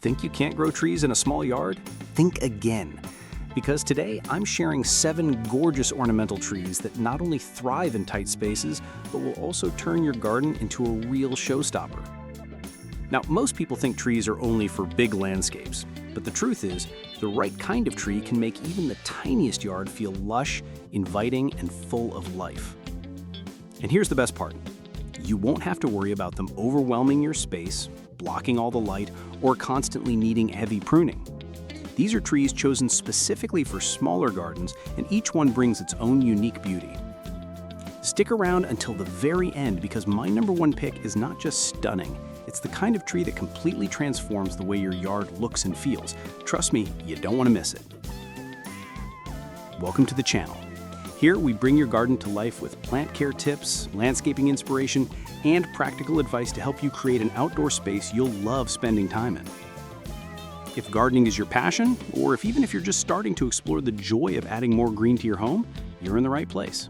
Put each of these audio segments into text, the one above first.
Think you can't grow trees in a small yard? Think again. Because today I'm sharing 7 gorgeous ornamental trees that not only thrive in tight spaces, but will also turn your garden into a real showstopper. Now, most people think trees are only for big landscapes, but the truth is, the right kind of tree can make even the tiniest yard feel lush, inviting, and full of life. And here's the best part. You won't have to worry about them overwhelming your space, blocking all the light, or constantly needing heavy pruning. These are trees chosen specifically for smaller gardens, and each one brings its own unique beauty. Stick around until the very end because my #1 pick is not just stunning, it's the kind of tree that completely transforms the way your yard looks and feels. Trust me, you don't want to miss it. Welcome to the channel. Here we bring your garden to life with plant care tips, landscaping inspiration, and practical advice to help you create an outdoor space you'll love spending time in. If gardening is your passion, or even if you're just starting to explore the joy of adding more green to your home, you're in the right place.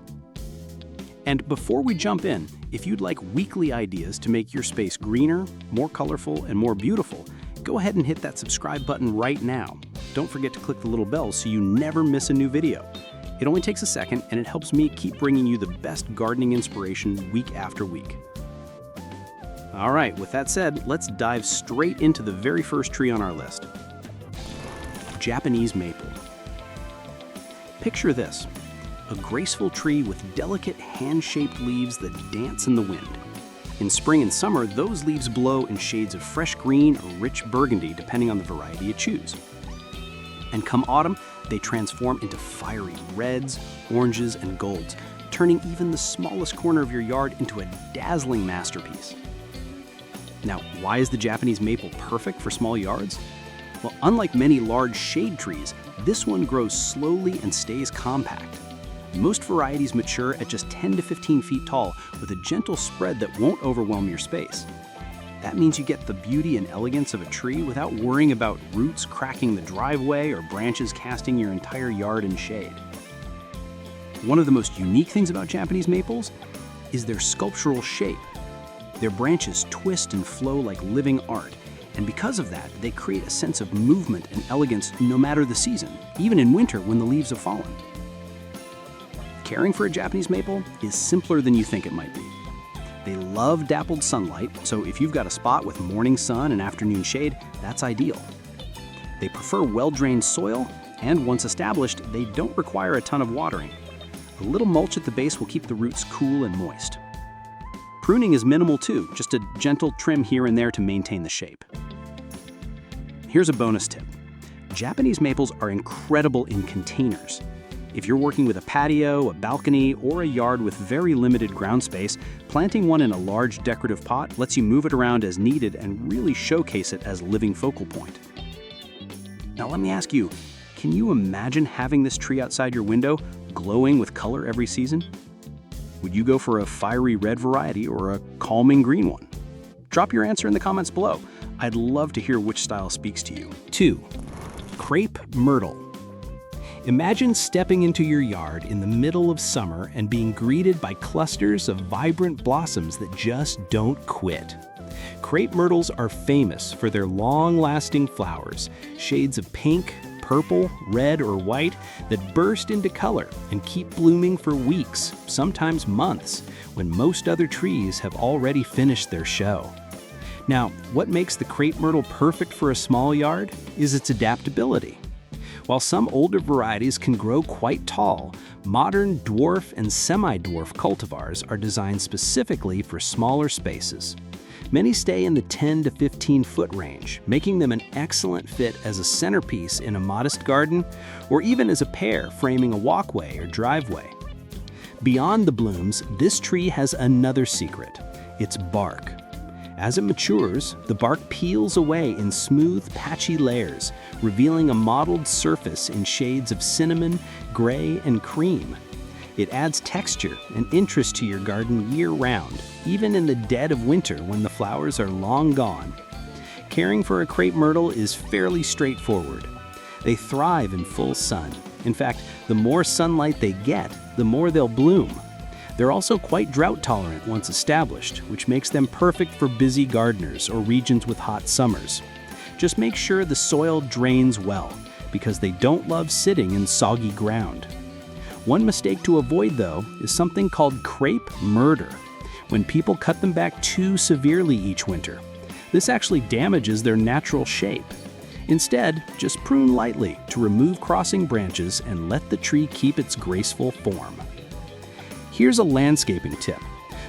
And before we jump in, if you'd like weekly ideas to make your space greener, more colorful, and more beautiful, go ahead and hit that subscribe button right now. Don't forget to click the little bell so you never miss a new video. It only takes a second, and it helps me keep bringing you the best gardening inspiration week after week. All right, with that said, let's dive straight into the very first tree on our list. Japanese maple. Picture this, a graceful tree with delicate hand-shaped leaves that dance in the wind. In spring and summer, those leaves blow in shades of fresh green or rich burgundy, depending on the variety you choose. And come autumn, they transform into fiery reds, oranges, and golds, turning even the smallest corner of your yard into a dazzling masterpiece. Now, why is the Japanese maple perfect for small yards? Well, unlike many large shade trees, this one grows slowly and stays compact. Most varieties mature at just 10 to 15 feet tall with a gentle spread that won't overwhelm your space. That means you get the beauty and elegance of a tree without worrying about roots cracking the driveway or branches casting your entire yard in shade. One of the most unique things about Japanese maples is their sculptural shape. Their branches twist and flow like living art, and because of that, they create a sense of movement and elegance no matter the season, even in winter when the leaves have fallen. Caring for a Japanese maple is simpler than you think it might be. They love dappled sunlight, so if you've got a spot with morning sun and afternoon shade, that's ideal. They prefer well-drained soil, and once established, they don't require a ton of watering. A little mulch at the base will keep the roots cool and moist. Pruning is minimal too, just a gentle trim here and there to maintain the shape. Here's a bonus tip. Japanese maples are incredible in containers. If you're working with a patio, a balcony, or a yard with very limited ground space, planting one in a large decorative pot lets you move it around as needed and really showcase it as a living focal point. Now let me ask you, can you imagine having this tree outside your window, glowing with color every season? Would you go for a fiery red variety or a calming green one? Drop your answer in the comments below. I'd love to hear which style speaks to you. 2. Crape Myrtle. Imagine stepping into your yard in the middle of summer and being greeted by clusters of vibrant blossoms that just don't quit. Crape myrtles are famous for their long-lasting flowers, shades of pink, purple, red, or white that burst into color and keep blooming for weeks, sometimes months, when most other trees have already finished their show. Now, what makes the crepe myrtle perfect for a small yard is its adaptability. While some older varieties can grow quite tall, modern dwarf and semi-dwarf cultivars are designed specifically for smaller spaces. Many stay in the 10 to 15 foot range, making them an excellent fit as a centerpiece in a modest garden or even as a pair framing a walkway or driveway. Beyond the blooms, this tree has another secret: its bark. As it matures, the bark peels away in smooth, patchy layers, revealing a mottled surface in shades of cinnamon, gray, and cream. It adds texture and interest to your garden year-round, even in the dead of winter when the flowers are long gone. Caring for a crepe myrtle is fairly straightforward. They thrive in full sun. In fact, the more sunlight they get, the more they'll bloom. They're also quite drought tolerant once established, which makes them perfect for busy gardeners or regions with hot summers. Just make sure the soil drains well, because they don't love sitting in soggy ground. One mistake to avoid, though, is something called Crape Myrtle, when people cut them back too severely each winter. This actually damages their natural shape. Instead, just prune lightly to remove crossing branches and let the tree keep its graceful form. Here's a landscaping tip.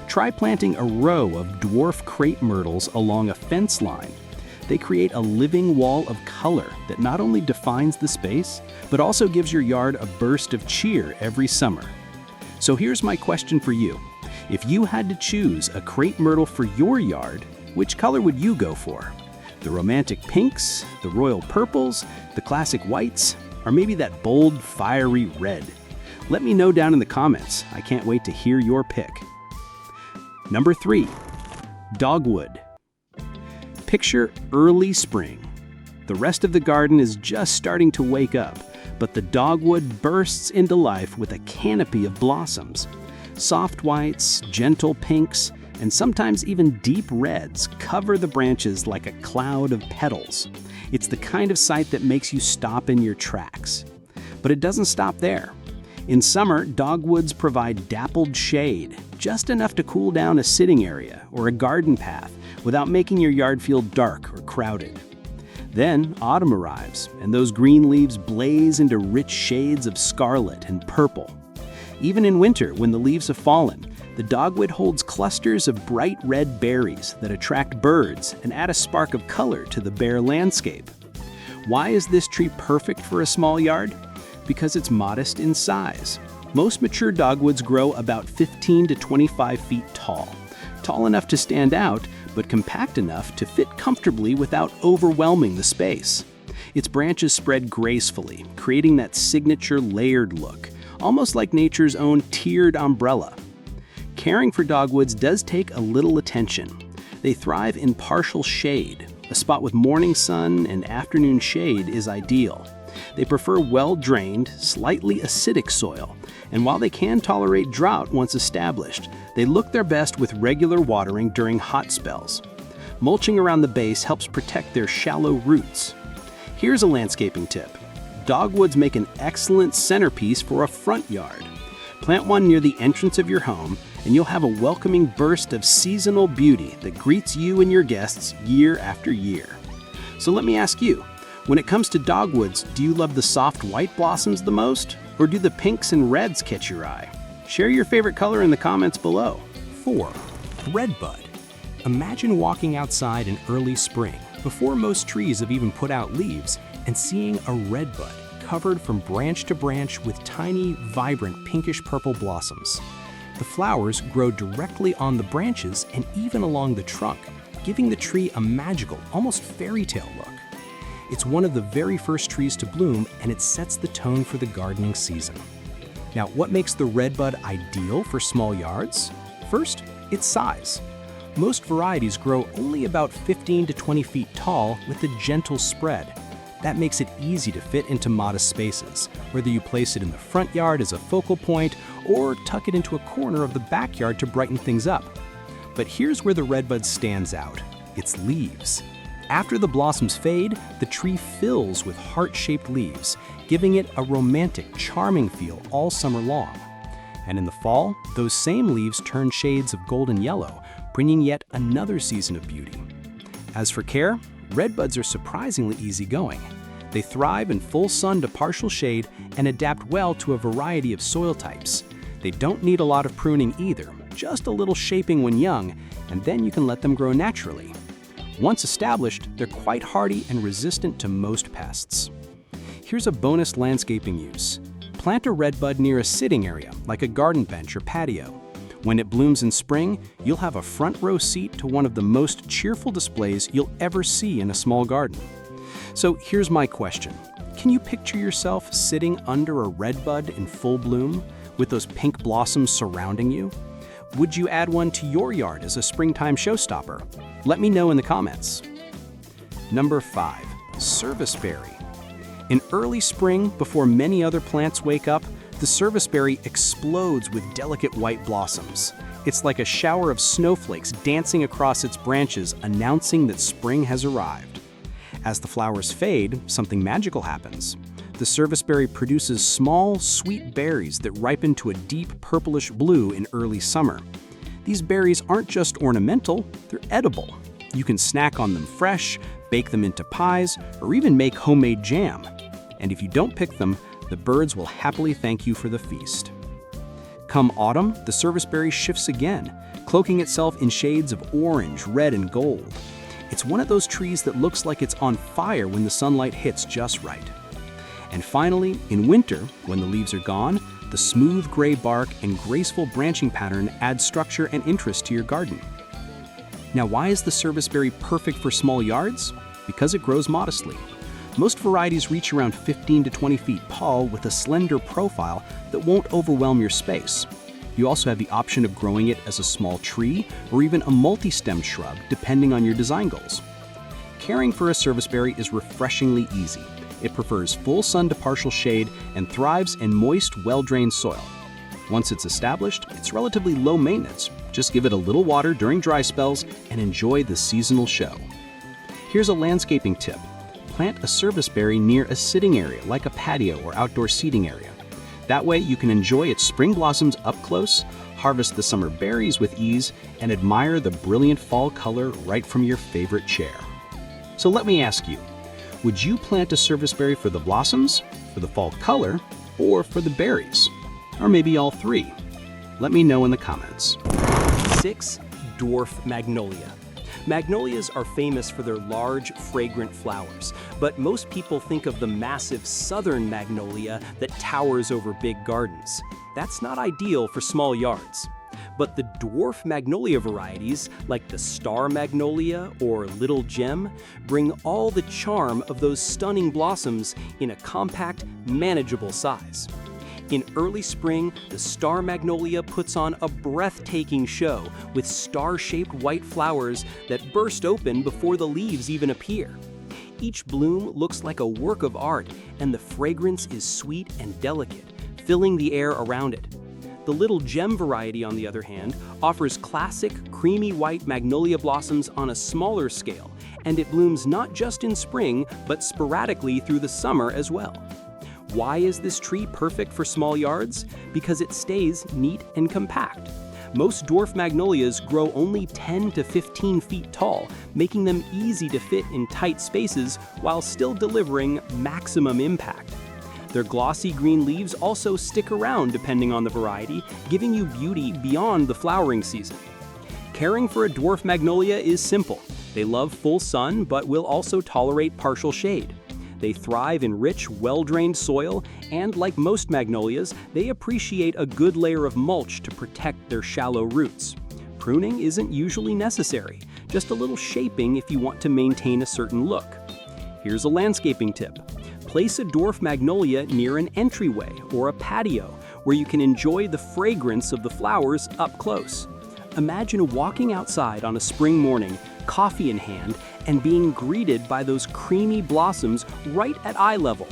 Try planting a row of dwarf crepe myrtles along a fence line. They create a living wall of color that not only defines the space, but also gives your yard a burst of cheer every summer. So here's my question for you. If you had to choose a crepe myrtle for your yard, which color would you go for? The romantic pinks, the royal purples, the classic whites, or maybe that bold, fiery red? Let me know down in the comments. I can't wait to hear your pick. Number 3, Dogwood. Picture early spring. The rest of the garden is just starting to wake up, but the dogwood bursts into life with a canopy of blossoms. Soft whites, gentle pinks, and sometimes even deep reds cover the branches like a cloud of petals. It's the kind of sight that makes you stop in your tracks. But it doesn't stop there. In summer, dogwoods provide dappled shade, just enough to cool down a sitting area or a garden path without making your yard feel dark or crowded. Then autumn arrives, and those green leaves blaze into rich shades of scarlet and purple. Even in winter, when the leaves have fallen, the dogwood holds clusters of bright red berries that attract birds and add a spark of color to the bare landscape. Why is this tree perfect for a small yard? Because it's modest in size. Most mature dogwoods grow about 15 to 25 feet tall enough to stand out, but compact enough to fit comfortably without overwhelming the space. Its branches spread gracefully, creating that signature layered look, almost like nature's own tiered umbrella. Caring for dogwoods does take a little attention. They thrive in partial shade. A spot with morning sun and afternoon shade is ideal. They prefer well-drained, slightly acidic soil, and while they can tolerate drought once established, they look their best with regular watering during hot spells. Mulching around the base helps protect their shallow roots. Here's a landscaping tip. Dogwoods make an excellent centerpiece for a front yard. Plant one near the entrance of your home, and you'll have a welcoming burst of seasonal beauty that greets you and your guests year after year. So let me ask you, when it comes to dogwoods, do you love the soft white blossoms the most, or do the pinks and reds catch your eye? Share your favorite color in the comments below. 4. Redbud. Imagine walking outside in early spring, before most trees have even put out leaves, and seeing a redbud covered from branch to branch with tiny, vibrant pinkish-purple blossoms. The flowers grow directly on the branches and even along the trunk, giving the tree a magical, almost fairy tale look. It's one of the very first trees to bloom, and it sets the tone for the gardening season. Now, what makes the redbud ideal for small yards? First, its size. Most varieties grow only about 15 to 20 feet tall with a gentle spread. That makes it easy to fit into modest spaces, whether you place it in the front yard as a focal point or tuck it into a corner of the backyard to brighten things up. But here's where the redbud stands out: its leaves. After the blossoms fade, the tree fills with heart-shaped leaves, giving it a romantic, charming feel all summer long. And in the fall, those same leaves turn shades of golden yellow, bringing yet another season of beauty. As for care, redbuds are surprisingly easygoing. They thrive in full sun to partial shade and adapt well to a variety of soil types. They don't need a lot of pruning either, just a little shaping when young, and then you can let them grow naturally. Once established, they're quite hardy and resistant to most pests. Here's a bonus landscaping use. Plant a redbud near a sitting area, like a garden bench or patio. When it blooms in spring, you'll have a front row seat to one of the most cheerful displays you'll ever see in a small garden. So here's my question. Can you picture yourself sitting under a redbud in full bloom, with those pink blossoms surrounding you? Would you add one to your yard as a springtime showstopper? Let me know in the comments. Number 5, Serviceberry. In early spring, before many other plants wake up, the serviceberry explodes with delicate white blossoms. It's like a shower of snowflakes dancing across its branches, announcing that spring has arrived. As the flowers fade, something magical happens. The serviceberry produces small, sweet berries that ripen to a deep purplish blue in early summer. These berries aren't just ornamental, they're edible. You can snack on them fresh, bake them into pies, or even make homemade jam. And if you don't pick them, the birds will happily thank you for the feast. Come autumn, the serviceberry shifts again, cloaking itself in shades of orange, red, and gold. It's one of those trees that looks like it's on fire when the sunlight hits just right. And finally, in winter, when the leaves are gone, the smooth gray bark and graceful branching pattern add structure and interest to your garden. Now, why is the serviceberry perfect for small yards? Because it grows modestly. Most varieties reach around 15 to 20 feet tall with a slender profile that won't overwhelm your space. You also have the option of growing it as a small tree or even a multi-stemmed shrub, depending on your design goals. Caring for a serviceberry is refreshingly easy. It prefers full sun to partial shade and thrives in moist, well-drained soil. Once it's established, it's relatively low maintenance. Just give it a little water during dry spells and enjoy the seasonal show. Here's a landscaping tip. Plant a serviceberry near a sitting area like a patio or outdoor seating area. That way you can enjoy its spring blossoms up close, harvest the summer berries with ease, and admire the brilliant fall color right from your favorite chair. So let me ask you, would you plant a serviceberry for the blossoms, for the fall color, or for the berries? Or maybe all three? Let me know in the comments. 6. Dwarf Magnolia. Magnolias are famous for their large, fragrant flowers, but most people think of the massive southern magnolia that towers over big gardens. That's not ideal for small yards. But the dwarf magnolia varieties, like the star magnolia or little gem, bring all the charm of those stunning blossoms in a compact, manageable size. In early spring, the star magnolia puts on a breathtaking show with star-shaped white flowers that burst open before the leaves even appear. Each bloom looks like a work of art, and the fragrance is sweet and delicate, filling the air around it. The little gem variety, on the other hand, offers classic, creamy white magnolia blossoms on a smaller scale, and it blooms not just in spring, but sporadically through the summer as well. Why is this tree perfect for small yards? Because it stays neat and compact. Most dwarf magnolias grow only 10 to 15 feet tall, making them easy to fit in tight spaces while still delivering maximum impact. Their glossy green leaves also stick around depending on the variety, giving you beauty beyond the flowering season. Caring for a dwarf magnolia is simple. They love full sun, but will also tolerate partial shade. They thrive in rich, well-drained soil, and like most magnolias, they appreciate a good layer of mulch to protect their shallow roots. Pruning isn't usually necessary, just a little shaping if you want to maintain a certain look. Here's a landscaping tip. Place a dwarf magnolia near an entryway or a patio where you can enjoy the fragrance of the flowers up close. Imagine walking outside on a spring morning, coffee in hand, and being greeted by those creamy blossoms right at eye level.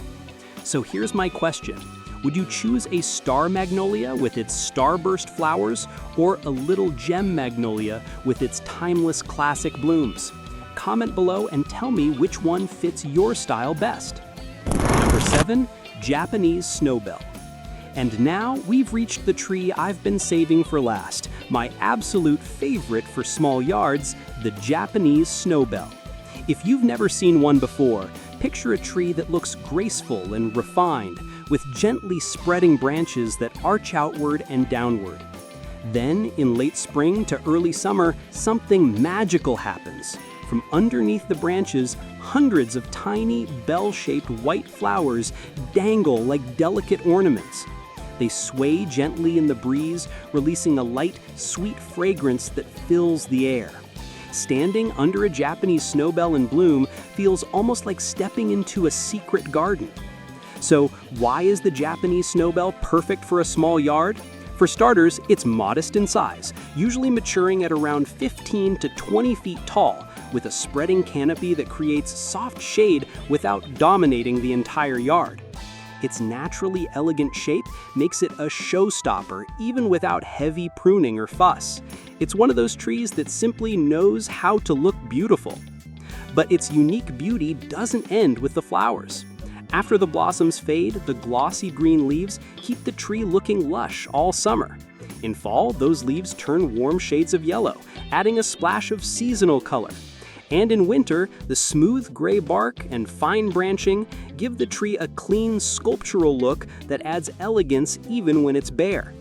So here's my question. Would you choose a star magnolia with its starburst flowers or a little gem magnolia with its timeless classic blooms? Comment below and tell me which one fits your style best. Number 7, Japanese Snowbell. And now we've reached the tree I've been saving for last, my absolute favorite for small yards, the Japanese Snowbell. If you've never seen one before, picture a tree that looks graceful and refined, with gently spreading branches that arch outward and downward. Then, in late spring to early summer, something magical happens. From underneath the branches, hundreds of tiny, bell-shaped white flowers dangle like delicate ornaments. They sway gently in the breeze, releasing a light, sweet fragrance that fills the air. Standing under a Japanese snowbell in bloom feels almost like stepping into a secret garden. So, why is the Japanese snowbell perfect for a small yard? For starters, it's modest in size, usually maturing at around 15 to 20 feet tall, with a spreading canopy that creates soft shade without dominating the entire yard. Its naturally elegant shape makes it a showstopper even without heavy pruning or fuss. It's one of those trees that simply knows how to look beautiful. But its unique beauty doesn't end with the flowers. After the blossoms fade, the glossy green leaves keep the tree looking lush all summer. In fall, those leaves turn warm shades of yellow, adding a splash of seasonal color. And in winter, the smooth gray bark and fine branching give the tree a clean, sculptural look that adds elegance even when it's bare.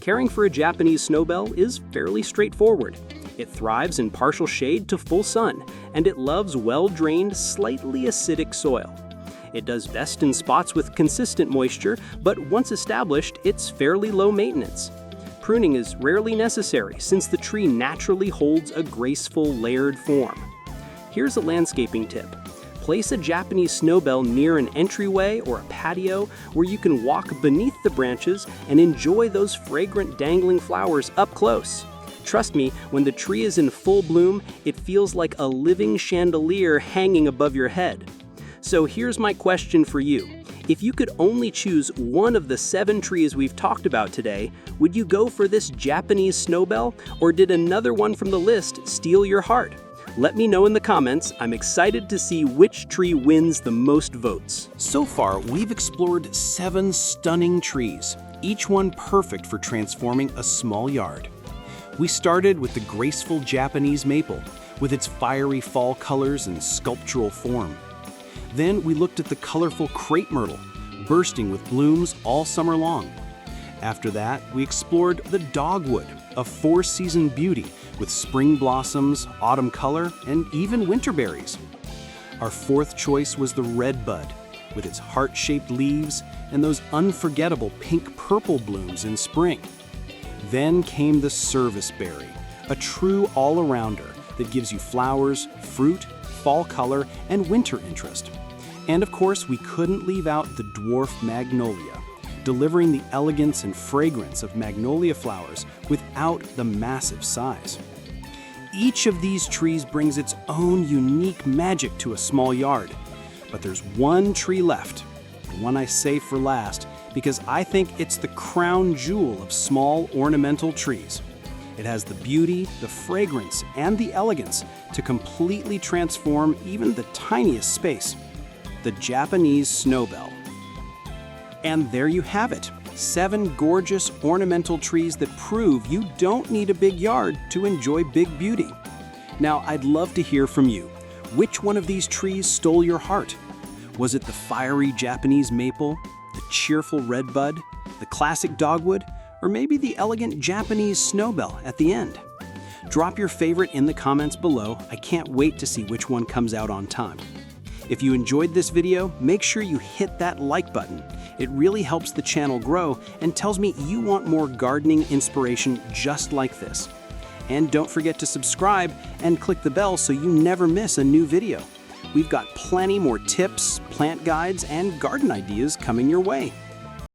Caring for a Japanese snowbell is fairly straightforward. It thrives in partial shade to full sun, and it loves well-drained, slightly acidic soil. It does best in spots with consistent moisture, but once established, it's fairly low maintenance. Pruning is rarely necessary since the tree naturally holds a graceful, layered form. Here's a landscaping tip. Place a Japanese snowbell near an entryway or a patio where you can walk beneath the branches and enjoy those fragrant dangling flowers up close. Trust me, when the tree is in full bloom, it feels like a living chandelier hanging above your head. So here's my question for you. If you could only choose one of the 7 trees we've talked about today, would you go for this Japanese snowbell, or did another one from the list steal your heart? Let me know in the comments. I'm excited to see which tree wins the most votes. So far, we've explored 7 stunning trees, each one perfect for transforming a small yard. We started with the graceful Japanese maple, with its fiery fall colors and sculptural form. Then we looked at the colorful Crape Myrtle, bursting with blooms all summer long. After that, we explored the Dogwood, a 4-season beauty with spring blossoms, autumn color, and even winter berries. Our 4th choice was the Redbud, with its heart-shaped leaves and those unforgettable pink-purple blooms in spring. Then came the Serviceberry, a true all-arounder that gives you flowers, fruit, fall color, and winter interest. And of course, we couldn't leave out the Dwarf Magnolia, delivering the elegance and fragrance of magnolia flowers without the massive size. Each of these trees brings its own unique magic to a small yard. But there's one tree left, the one I save for last, because I think it's the crown jewel of small ornamental trees. It has the beauty, the fragrance, and the elegance to completely transform even the tiniest space: the Japanese snowbell. And there you have it, 7 gorgeous ornamental trees that prove you don't need a big yard to enjoy big beauty. Now, I'd love to hear from you. Which one of these trees stole your heart? Was it the fiery Japanese maple, the cheerful redbud, the classic dogwood, or maybe the elegant Japanese snowbell at the end? Drop your favorite in the comments below. I can't wait to see which one comes out on time. If you enjoyed this video, make sure you hit that like button. It really helps the channel grow and tells me you want more gardening inspiration just like this. And don't forget to subscribe and click the bell so you never miss a new video. We've got plenty more tips, plant guides, and garden ideas coming your way.